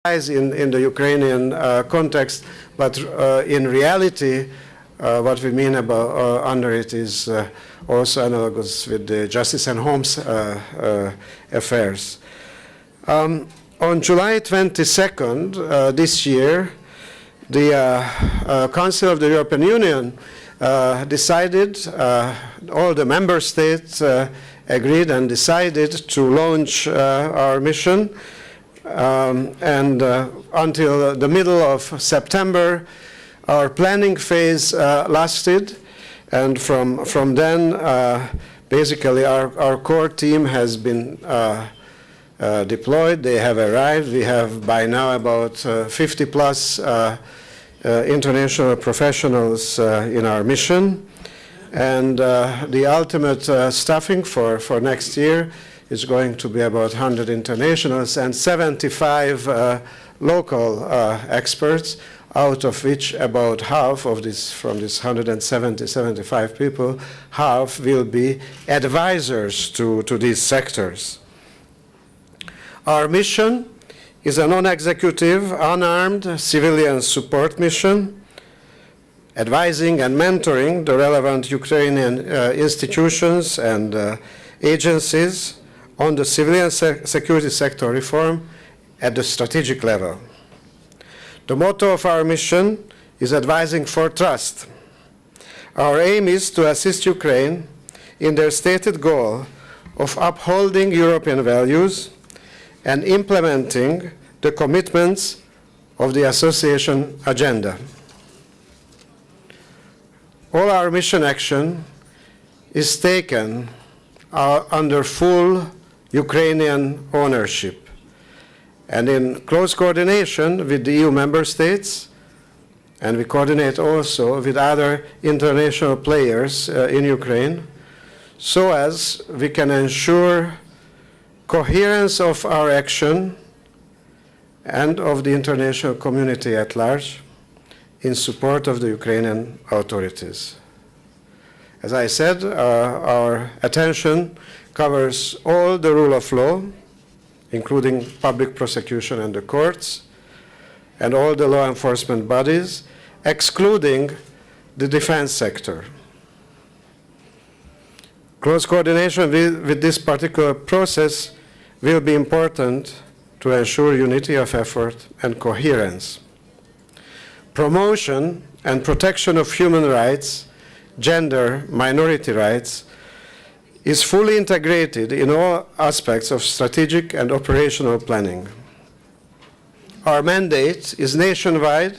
in the Ukrainian context, but in reality, what we mean about under it is also analogous with the Justice and Homes affairs. On July 22nd this year, the Council of the European Union decided, all the member states agreed and decided to launch our mission, and until the middle of September our planning phase lasted, and from then basically our core team has been deployed. They have arrived. We have by now about 50 plus international professionals in our mission, and the ultimate staffing for next year is going to be about 100 internationals and 75 local experts, out of which about half of this, from this 175 people, half will be advisors to these sectors. Our mission is a non-executive, unarmed civilian support mission, advising and mentoring the relevant Ukrainian institutions and agencies on the civilian security sector reform at the strategic level. The motto of our mission is advising for trust. Our aim is to assist Ukraine in their stated goal of upholding European values and implementing the commitments of the association agenda. All our mission action is taken under full Ukrainian ownership and in close coordination with the EU member states, and we coordinate also with other international players in Ukraine, so as we can ensure coherence of our action and of the international community at large in support of the Ukrainian authorities. As I said, our attention covers all the rule of law, including public prosecution and the courts, and all the law enforcement bodies, excluding the defense sector. Close coordination with this particular process will be important to ensure unity of effort and coherence. Promotion and protection of human rights, gender, minority rights, is fully integrated in all aspects of strategic and operational planning. Our mandate is nationwide.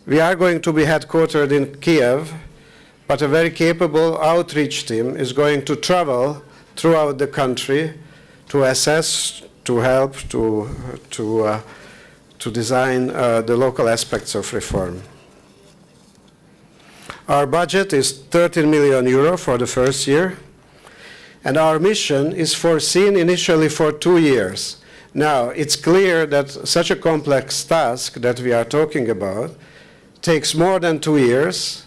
We are going to be headquartered in Kiev, but a very capable outreach team is going to travel throughout the country to assess, to help, to design the local aspects of reform. Our budget is 13 million euro for the first year, and our mission is foreseen initially for 2 years. Now, it's clear that such a complex task that we are talking about takes more than 2 years.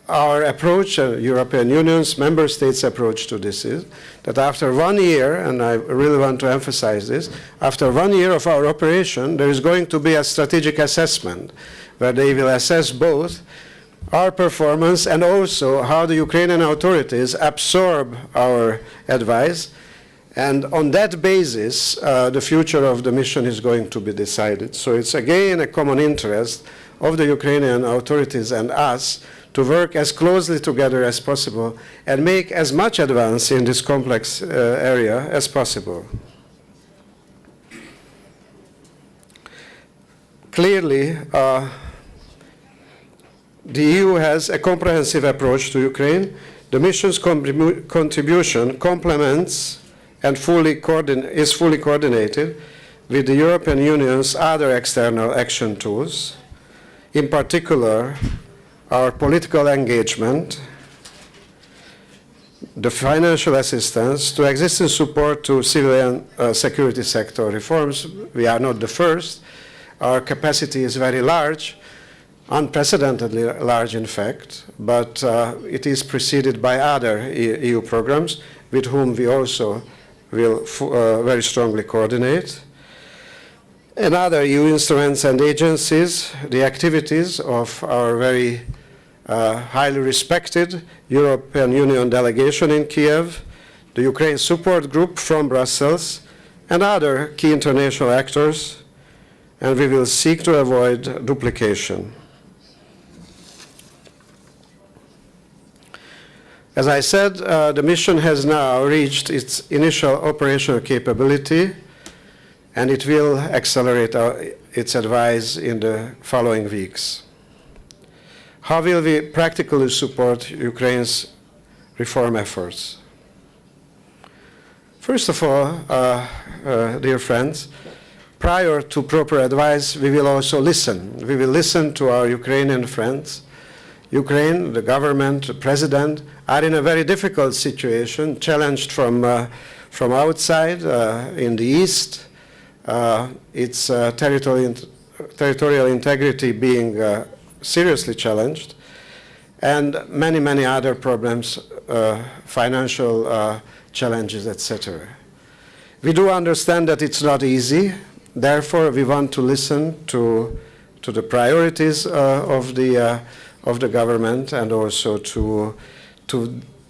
Our approach, European Union's member states' approach to this is that after 1 year, and I really want to emphasize this, after 1 year of our operation, there is going to be a strategic assessment where they will assess both our performance and also how the Ukrainian authorities absorb our advice. And on that basis, the future of the mission is going to be decided. So it's again a common interest of the Ukrainian authorities and us to work as closely together as possible and make as much advance in this complex area as possible. Clearly, the EU has a comprehensive approach to Ukraine. The mission's contribution complements and is fully coordinated with the European Union's other external action tools, in particular our political engagement, the financial assistance, to existing support to civilian security sector reforms. We are not the first. Our capacity is very large, unprecedentedly large in fact, but it is preceded by other EU programs with whom we also will very strongly coordinate. And other EU instruments and agencies, the activities of our very highly respected European Union delegation in Kiev, the Ukraine Support Group from Brussels, and other key international actors, and we will seek to avoid duplication. As I said, the mission has now reached its initial operational capability, and it will accelerate its advice in the following weeks. How will we practically support Ukraine's reform efforts? First of all, dear friends, prior to proper advice, we will also listen. We will listen to our Ukrainian friends. Ukraine, the government, the president, are in a very difficult situation, challenged from outside, in the east, its territorial integrity being seriously challenged, and many, many other problems, financial challenges, etc. We do understand that it's not easy. Therefore, we want to listen to the priorities of the government, and also to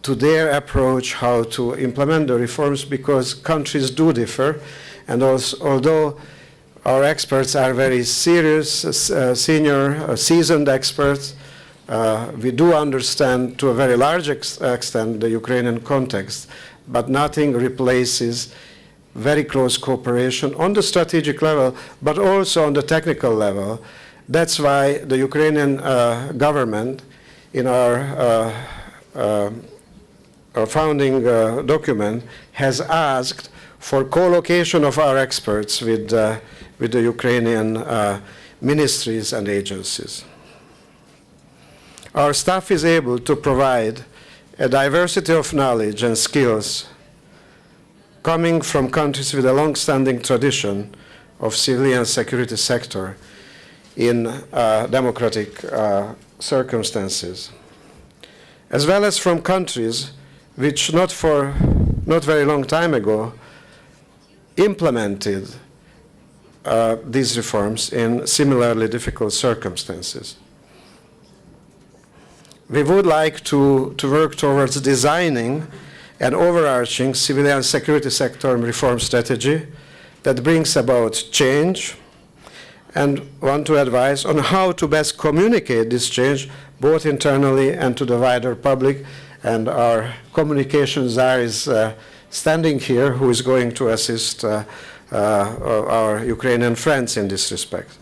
their approach how to implement the reforms, because countries do differ. And also, although our experts are very serious, senior, seasoned experts, we do understand to a very large extent the Ukrainian context, but nothing replaces very close cooperation on the strategic level, but also on the technical level. That's why the Ukrainian government, in our founding document, has asked for co-location of our experts with the Ukrainian ministries and agencies. Our staff is able to provide a diversity of knowledge and skills coming from countries with a long-standing tradition of civilian security sector in democratic circumstances, as well as from countries which not very long time ago implemented these reforms in similarly difficult circumstances. We would like to work towards designing an overarching civilian security sector reform strategy that brings about change, and want to advise on how to best communicate this change both internally and to the wider public. And our communications czar is standing here, who is going to assist our Ukrainian friends in this respect.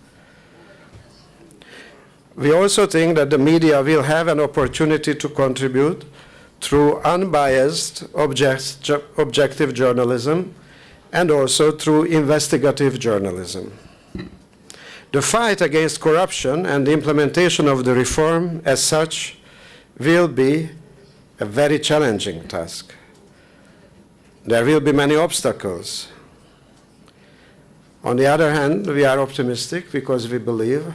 We also think that the media will have an opportunity to contribute through unbiased, objective journalism, and also through investigative journalism. The fight against corruption and the implementation of the reform as such will be a very challenging task. There will be many obstacles. On the other hand, we are optimistic because we believe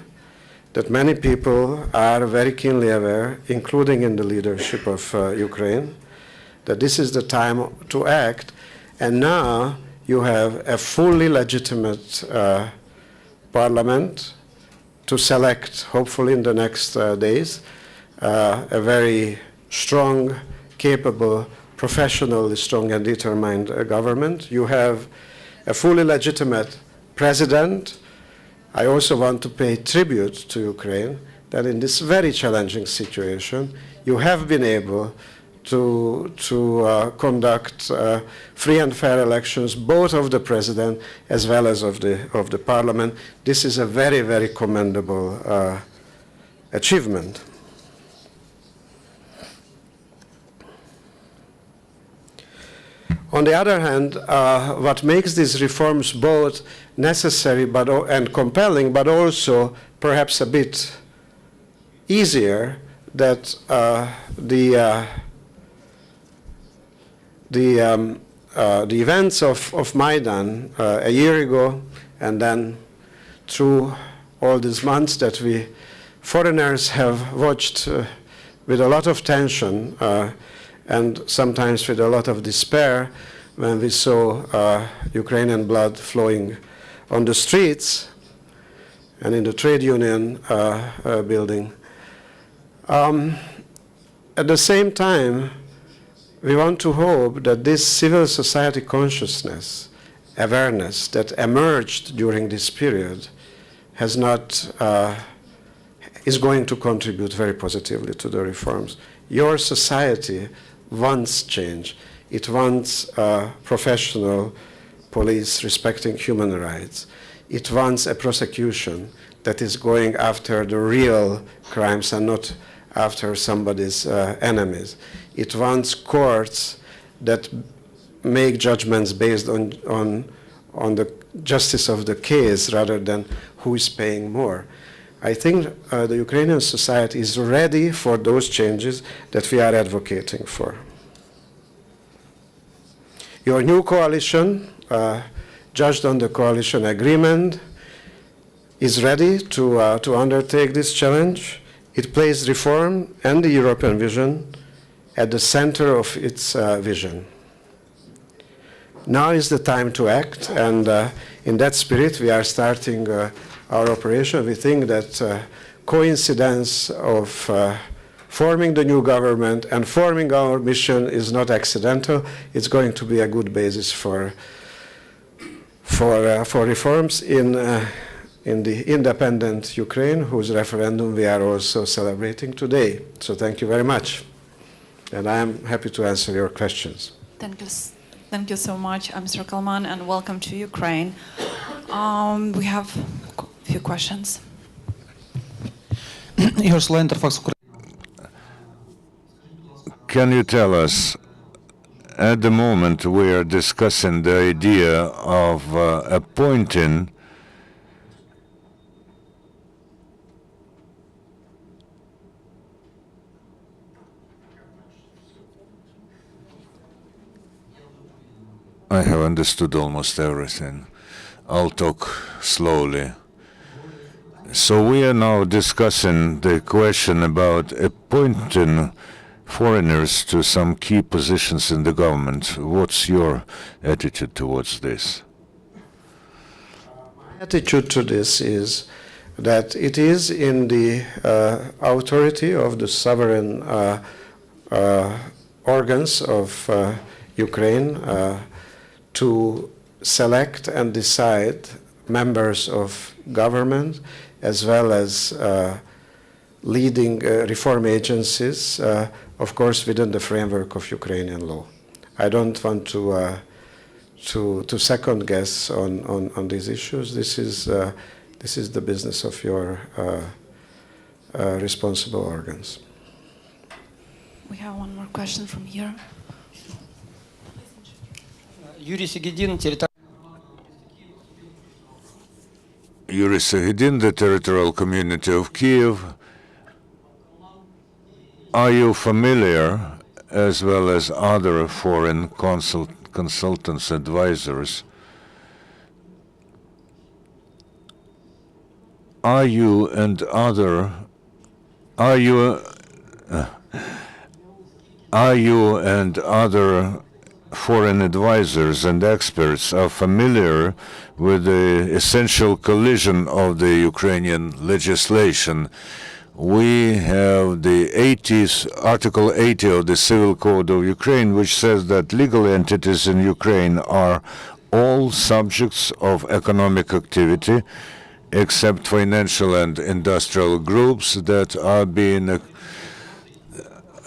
that many people are very keenly aware, including in the leadership of Ukraine, that this is the time to act, and now you have a fully legitimate parliament to select, hopefully in the next days, a very strong, capable, professionally strong and determined government. You have a fully legitimate president. I also want to pay tribute to Ukraine that in this very challenging situation, you have been able to conduct free and fair elections, both of the president as well as of the parliament. This is a very, very commendable achievement. On the other hand, what makes these reforms both necessary and compelling, but also perhaps a bit easier, that the events of Maidan a year ago, and then through all these months that we foreigners have watched with a lot of tension and sometimes with a lot of despair, when we saw Ukrainian blood flowing on the streets and in the trade union building. At the same time, we want to hope that this civil society consciousness, awareness that emerged during this period is going to contribute very positively to the reforms. Your society wants change. It wants professional police respecting human rights. It wants a prosecution that is going after the real crimes and not after somebody's enemies. It wants courts that make judgments based on the justice of the case rather than who is paying more. I think the Ukrainian society is ready for those changes that we are advocating for. Your new coalition, judged on the coalition agreement, is ready to undertake this challenge. It placed reform and the European vision at the center of its vision. Now is the time to act, and in that spirit we are starting our operation. We think that coincidence of forming the new government and forming our mission is not accidental. It's going to be a good basis for reforms in the independent Ukraine, whose referendum we are also celebrating today. So thank you very much. And I am happy to answer your questions. Thank you so much, Mr. Kálmán, and welcome to Ukraine. We have a few questions. Can you tell us, at the moment we are discussing the idea of appointing I have understood almost everything. I'll talk slowly. So we are now discussing the question about appointing foreigners to some key positions in the government. What's your attitude towards this? My attitude to this is that it is in the authority of the sovereign organs of Ukraine to select and decide members of government as well as leading reform agencies, of course within the framework of Ukrainian law. I don't want to second guess on these issues. This is the business of your responsible organs. We have one more question from here. Yuri Sahidin, the territorial community of Kiev. Are you familiar, as well as other foreign consultants, advisors, are you and other foreign advisors and experts are familiar with the essential collision of the Ukrainian legislation? We have the Article 80 of the Civil Code of Ukraine, which says that legal entities in Ukraine are all subjects of economic activity, except financial and industrial groups that are being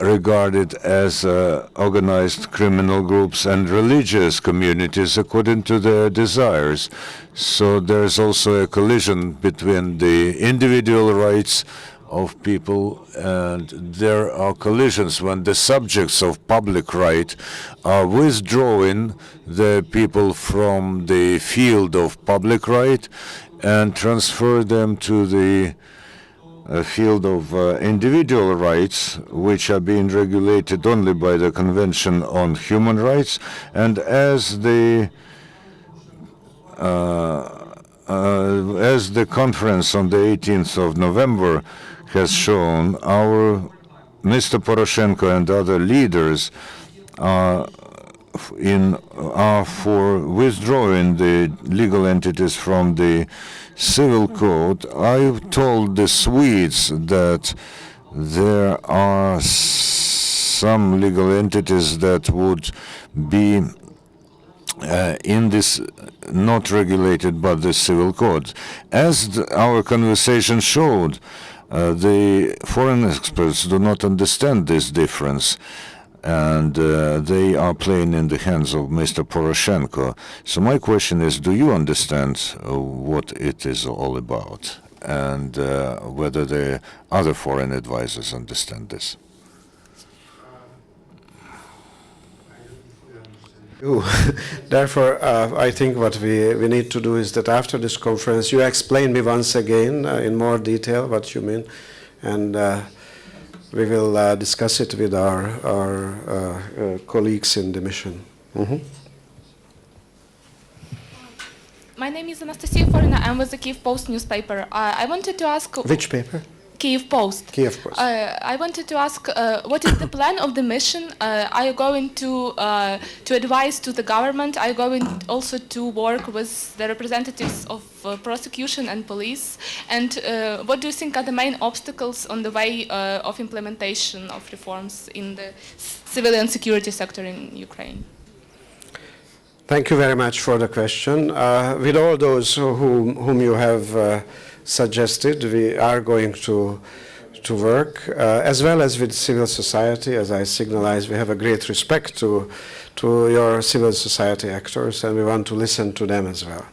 regarded as organized criminal groups and religious communities according to their desires. So there's also a collision between the individual rights of people, and there are collisions when the subjects of public right are withdrawing the people from the field of public right and transfer them to the field of individual rights, which are being regulated only by the Convention on Human Rights. And as the conference on the 18th of November has shown, our Mr. Poroshenko and other leaders are are for withdrawing the legal entities from the civil code. I told the Swedes that there are some legal entities that would be in this not regulated by the civil code. As our conversation showed, the foreign experts do not understand this difference, and they are playing in the hands of Mr. Poroshenko. So my question is, do you understand what it is all about, and whether the other foreign advisors understand this? Therefore, I think what we need to do is that after this conference, you explain me once again in more detail what you mean, and we will discuss it with our colleagues in the mission. Mm-hmm. My name is Anastasia Forina. I'm with the Kyiv Post newspaper. I wanted to ask... Which paper? Kyiv Post. Kyiv Post. I wanted to ask, what is the plan of the mission? Are you going to advise to the government? Are you going also to work with the representatives of prosecution and police? And what do you think are the main obstacles on the way of implementation of reforms in the civilian security sector in Ukraine? Thank you very much for the question. With all those whom you have suggested, we are going to work, as well as with civil society. As I signalized, we have a great respect to your civil society actors, and we want to listen to them as well.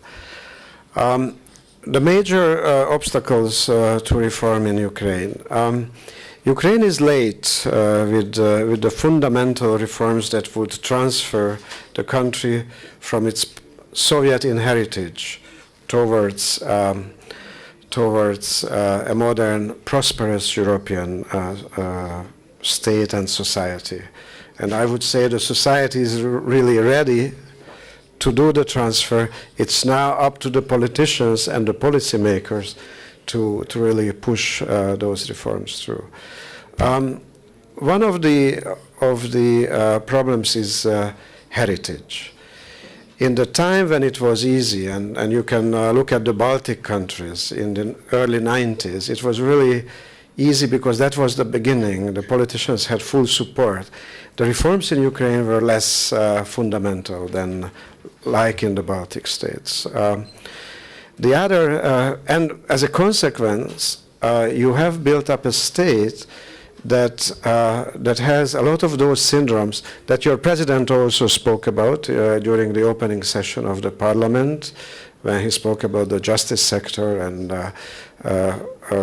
The major obstacles to reform in Ukraine. Ukraine is late with the fundamental reforms that would transfer the country from its Soviet inheritage towards a modern, prosperous European state and society. And I would say the society is really ready to do the transfer. It's now up to the politicians and the policymakers to really push those reforms through. One of the problems is heritage. In the time when it was easy, and you can look at the Baltic countries in the early 90s, it was really easy because that was the beginning. The politicians had full support. The reforms in Ukraine were less fundamental than like in the Baltic states. The other, and as a consequence, you have built up a state that has a lot of those syndromes that your president also spoke about during the opening session of the parliament, when he spoke about the justice sector and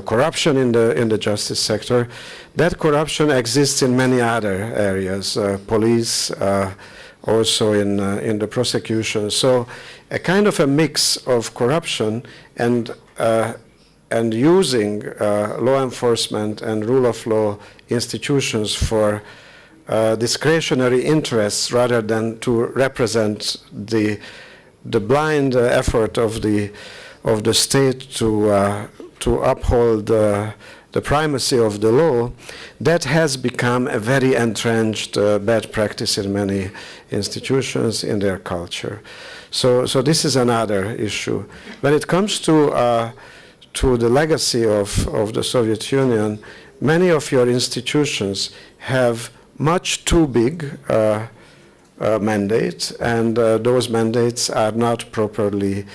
corruption in the justice sector. That corruption exists in many other areas, police, also in the prosecution. So a kind of a mix of corruption and using law enforcement and rule of law institutions for discretionary interests rather than to represent the blind effort of the state to uphold the primacy of the law, that has become a very entrenched bad practice in many institutions in their culture. So this is another issue. When it comes to the legacy of the Soviet Union, many of your institutions have much too big mandates, and those mandates are not properly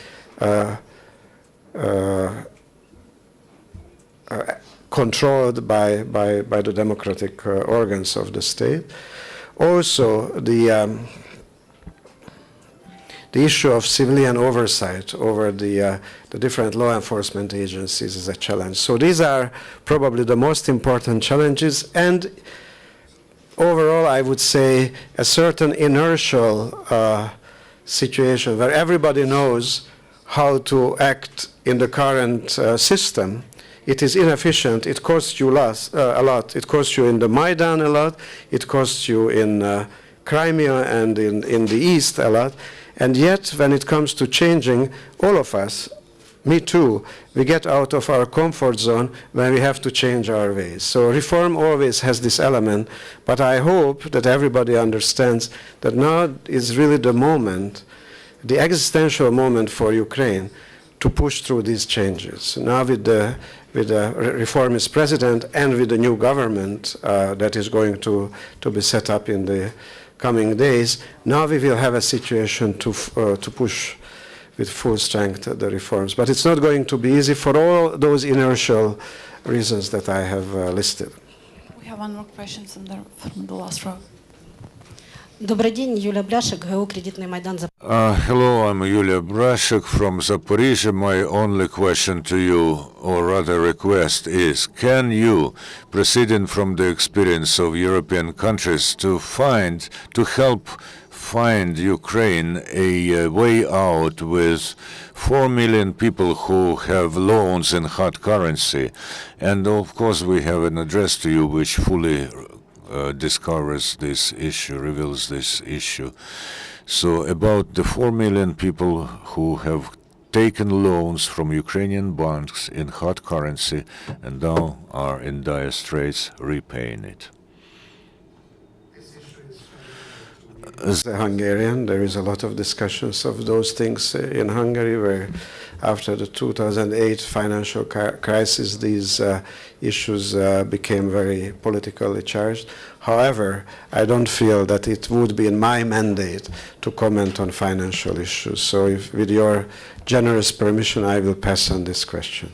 controlled by the democratic organs of the state. Also, the issue of civilian oversight over the different law enforcement agencies is a challenge. So these are probably the most important challenges, and overall I would say a certain inertial situation where everybody knows how to act in the current system. It is inefficient, it costs you a lot. It costs you in the Maidan a lot, it costs you in Crimea and in the East a lot. And yet, when it comes to changing, all of us, me too, we get out of our comfort zone when we have to change our ways. So reform always has this element, but I hope that everybody understands that now is really the moment, the existential moment for Ukraine to push through these changes. Now with the reformist president and with the new government that is going to be set up in the coming days, now we will have a situation to push with full strength the reforms. But it's not going to be easy for all those inertial reasons that I have listed. We have one more question from the last row. Добрый день, Юлия Бляшек, ГО «Кредитный Майдан». Hello, I'm Yulia Brashek from Zaporizhia. My only question to you, or rather request, is can you, proceeding from the experience of European countries, to help find Ukraine a way out with 4 million people who have loans in hard currency? And of course we have an address to you which fully discovers this issue, reveals this issue. So about the 4 million people who have taken loans from Ukrainian banks in hard currency and now are in dire straits repaying it. As a Hungarian, there is a lot of discussions of those things in Hungary, where after the 2008 financial crisis, these issues became very politically charged. However, I don't feel that it would be in my mandate to comment on financial issues. So if, with your generous permission, I will pass on this question.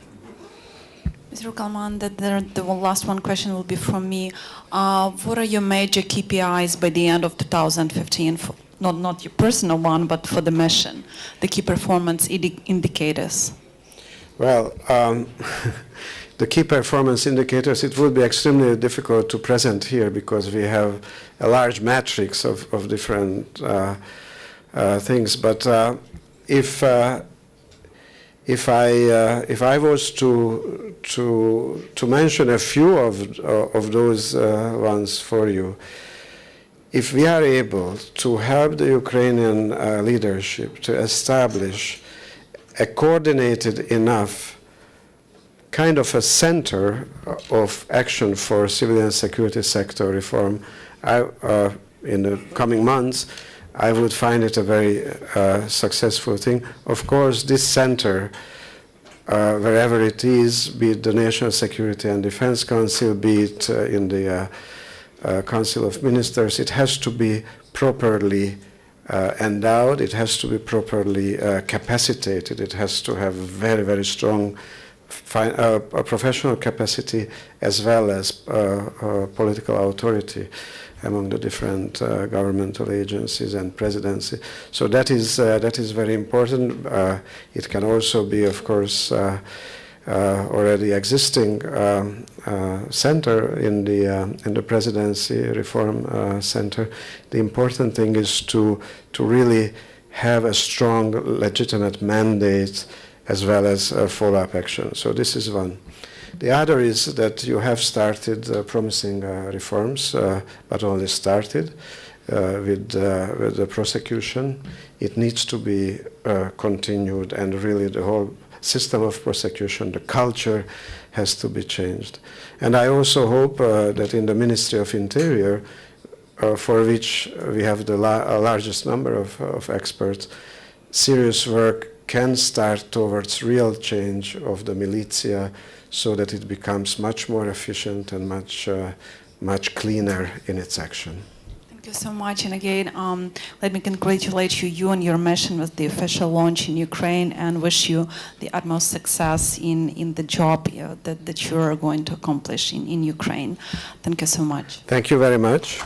Mr. Kálmán, the last one question will be from me. What are your major KPIs by the end of 2015? Not your personal one, but for the mission, the key performance indicators. Well, the key performance indicators, it would be extremely difficult to present here because we have a large matrix of different things. But if I was to mention a few of those ones for you, if we are able to help the Ukrainian leadership to establish a coordinated enough kind of a center of action for civilian security sector reform in the coming months, I would find it a very successful thing. Of course, this center, wherever it is, be it the National Security and Defense Council, be it in the Council of Ministers, it has to be properly endowed, it has to be properly capacitated, it has to have very, very strong professional capacity as well as political authority among the different governmental agencies and presidency. So that is very important. It can also be, of course, already existing center in the presidency reform center. The important thing is to really have a strong, legitimate mandate as well as follow-up action. So this is one. The other is that you have started promising reforms, but only started with the prosecution. It needs to be continued, and really the whole system of prosecution, the culture has to be changed. And I also hope that in the Ministry of Interior, for which we have the largest number of experts, serious work can start towards real change of the militia so that it becomes much more efficient and much cleaner in its action. Thank you so much. And again, let me congratulate you and your mission with the official launch in Ukraine, and wish you the utmost success in the job that you are going to accomplish in Ukraine. Thank you so much. Thank you very much.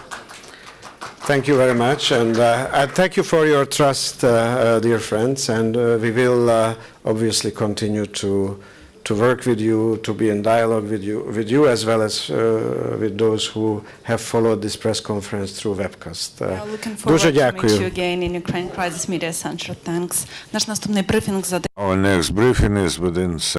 Thank you very much, and I thank you for your trust, dear friends, and we will obviously continue to work with you, to be in dialogue with you as well as with those who have followed this press conference through webcast. Looking forward to meet you again in Ukraine Crisis Media Center. Thanks. Наш наступний брифінг за Our next briefing is within